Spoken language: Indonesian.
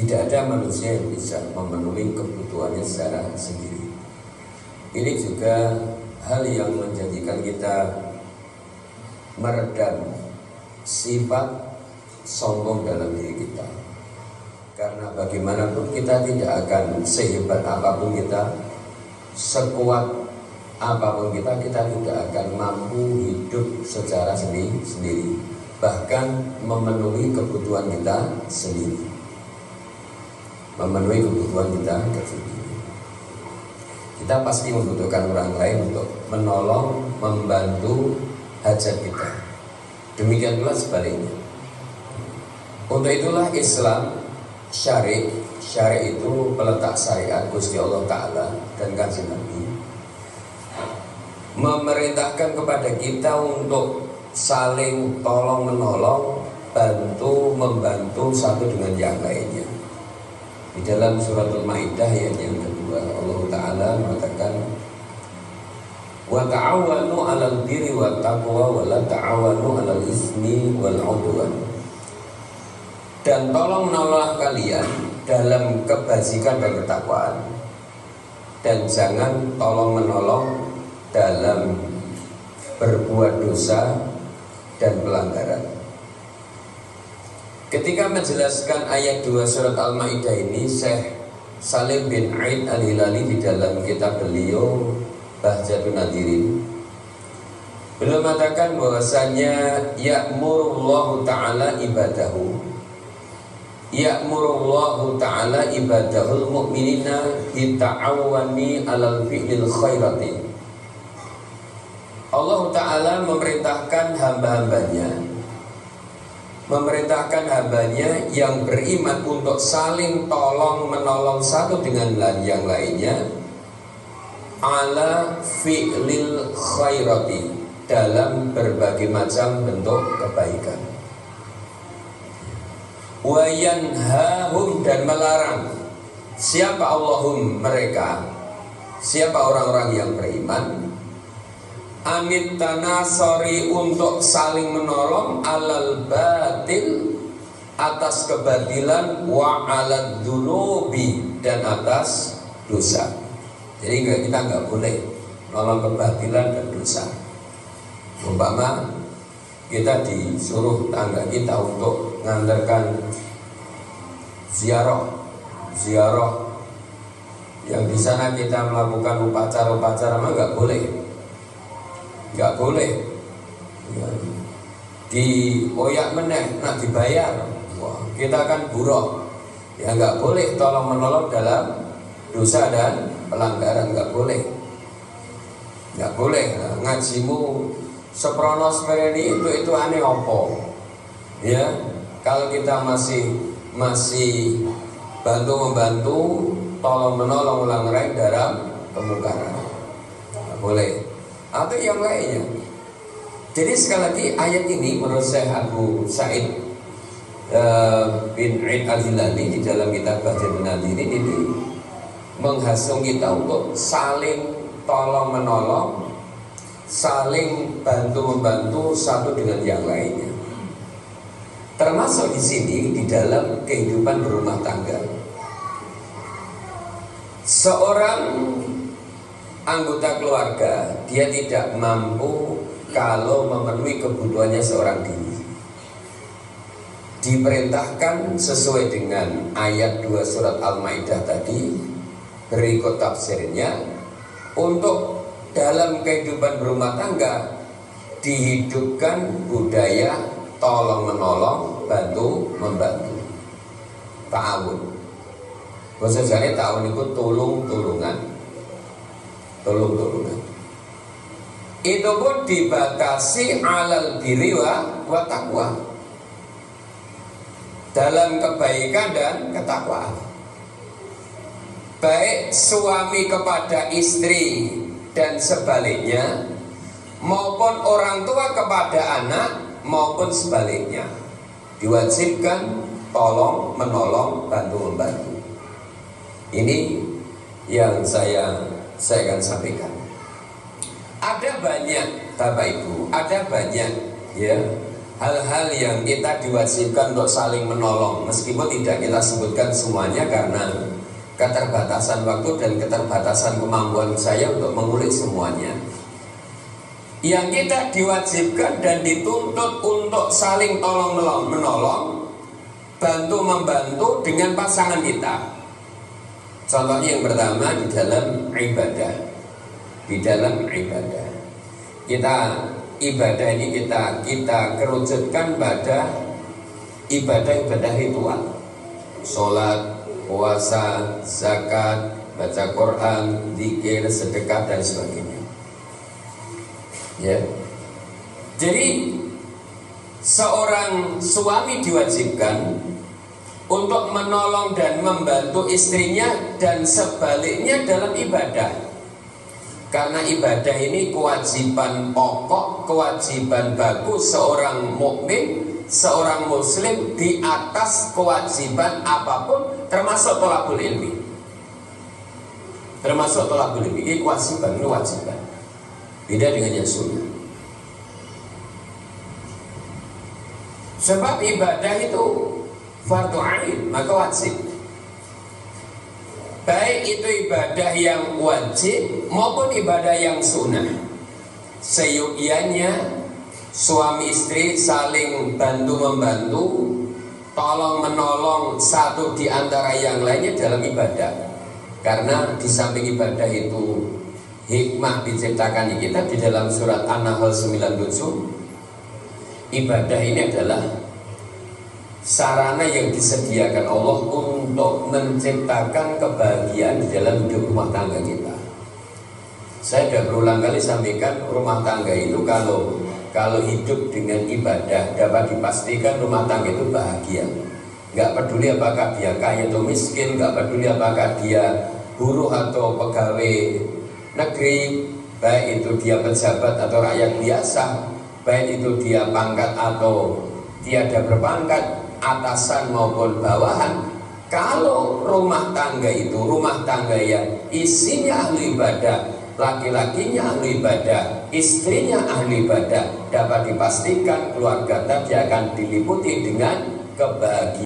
Tidak ada manusia yang bisa memenuhi kebutuhannya secara sendiri. Ini juga hal yang menjadikan kita meredam sifat sombong dalam diri kita. Karena bagaimanapun kita tidak akan sehebat apapun kita, sekuat apapun kita tidak akan mampu hidup secara sendiri, bahkan memenuhi kebutuhan kita sendiri. Memenuhi kebutuhan kita sendiri. Kita pasti membutuhkan orang lain untuk menolong, membantu hajat kita. Demikian pula sebaliknya. Untuk itulah Islam syari itu peletak syariat Gusti Allah Ta'ala dan Kanjeng Nabi memerintahkan kepada kita untuk saling tolong menolong, bantu membantu satu dengan yang lainnya. Di dalam surat Al-Maidah ayat yang kedua, Allah Ta'ala mengatakan, wa ta'awanu 'alal birri wat taqwa wa la ta'awanu 'alal ismi wal 'udwan. Dan tolong menolong kalian dalam kebajikan dan ketakwaan, dan jangan tolong menolong dalam berbuat dosa dan pelanggaran. Ketika menjelaskan ayat 2 surat Al-Maidah ini, Syekh Salim bin Aid Al-Hilali di dalam kitab beliau Bahjatun Nadirin, beliau mengatakan bahwasanya ya'murullahu ta'ala ibadahu, ya'murullahu ta'ala ibadahul mu'minina bita'awani alal fi'lil khairati. Allah Ta'ala memerintahkan hambanya yang beriman untuk saling tolong menolong satu dengan yang lainnya ala fi'lil khairati, dalam berbagai macam bentuk kebaikan. Wa yanhahum, dan melarang. Siapa Allahum? Mereka. Siapa orang-orang yang beriman? Amit tanasori, untuk saling menolong, alal batil, atas kebatilan, wa alad dunubi, dan atas dosa. Jadi kita nggak boleh nolong kebatilan dan dosa. Umpama kita disuruh tangga kita untuk ngantarkan ziarah yang di sana kita melakukan upacara-upacara, mah nggak boleh. Ya. Di oyak meneh nak dibayar, wah, kita kan buruh. Ya nggak boleh tolong menolong dalam dosa dan pelanggaran, nggak boleh. Nah, ngajimu seprono seperti itu aneh opo. Ya, kalau kita masih bantu-membantu, tolong menolong orang lain dalam kemungkaran, nggak boleh. Atau yang lainnya. Jadi sekali lagi ayat ini menurut Syekh Abu Sa'id bin Aid Al-Hilali di dalam kitab Bahjatun Nadirin ini menghasung kita untuk saling tolong menolong, saling bantu membantu satu dengan yang lainnya. Termasuk di sini di dalam kehidupan berumah tangga. Seorang anggota keluarga, dia tidak mampu kalau memenuhi kebutuhannya seorang diri. Diperintahkan sesuai dengan ayat 2 surat Al-Maidah tadi, berikut tafsirnya, untuk dalam kehidupan berumah tangga dihidupkan budaya tolong menolong, bantu membantu, ta'awun. Bahasa Jawa ta'awun itu tolong-tolongan. Itu pun dibatasi alal birri wa taqwa, dalam kebaikan dan ketakwaan. Baik suami kepada istri dan sebaliknya, maupun orang tua kepada anak, maupun sebaliknya, diwajibkan tolong menolong, bantu membantu. Ini yang saya akan sampaikan. Ada banyak Bapak Ibu, ada banyak ya hal-hal yang kita diwajibkan untuk saling menolong, meskipun tidak kita sebutkan semuanya karena keterbatasan waktu dan keterbatasan kemampuan saya untuk mengulik semuanya. Yang kita diwajibkan dan dituntut untuk saling tolong menolong, bantu membantu dengan pasangan kita. Contohnya yang pertama di dalam ibadah. Di dalam ibadah ibadah ini kita kerucutkan pada ibadah-ibadah ritual, sholat, puasa, zakat, baca Quran, zikir, sedekah dan sebagainya. Ya, jadi seorang suami diwajibkan untuk menolong dan membantu istrinya dan sebaliknya dalam ibadah. Karena ibadah ini kewajiban pokok, kewajiban bagus seorang mukmin, seorang muslim di atas kewajiban apapun, termasuk thalabul ilmi. Termasuk thalabul ilmi, ini kewajiban, ini wajiban. Beda dengan yang sunnah. Sebab ibadah itu fardu ain, maka wajib. Baik itu ibadah yang wajib maupun ibadah yang sunnah. Seyogianya suami istri saling bantu-membantu, tolong-menolong satu di antara yang lainnya dalam ibadah. Karena di samping ibadah itu hikmah diciptakan kita di dalam surat An-Nahl 97. Ibadah ini adalah sarana yang disediakan Allah untuk menciptakan kebahagiaan di dalam hidup rumah tangga kita. Saya sudah berulang kali sampaikan, rumah tangga itu kalau hidup dengan ibadah dapat dipastikan rumah tangga itu bahagia. Gak peduli apakah dia kaya atau miskin, gak peduli apakah dia buruh atau pegawai negeri, baik itu dia pejabat atau rakyat biasa, baik itu dia pangkat atau tiada berpangkat, atasan maupun bawahan. Kalau rumah tangga itu rumah tangga yang isinya ahli ibadah, laki-lakinya ahli ibadah, istrinya ahli ibadah, dapat dipastikan keluarga tadi akan diliputi dengan kebahagiaan.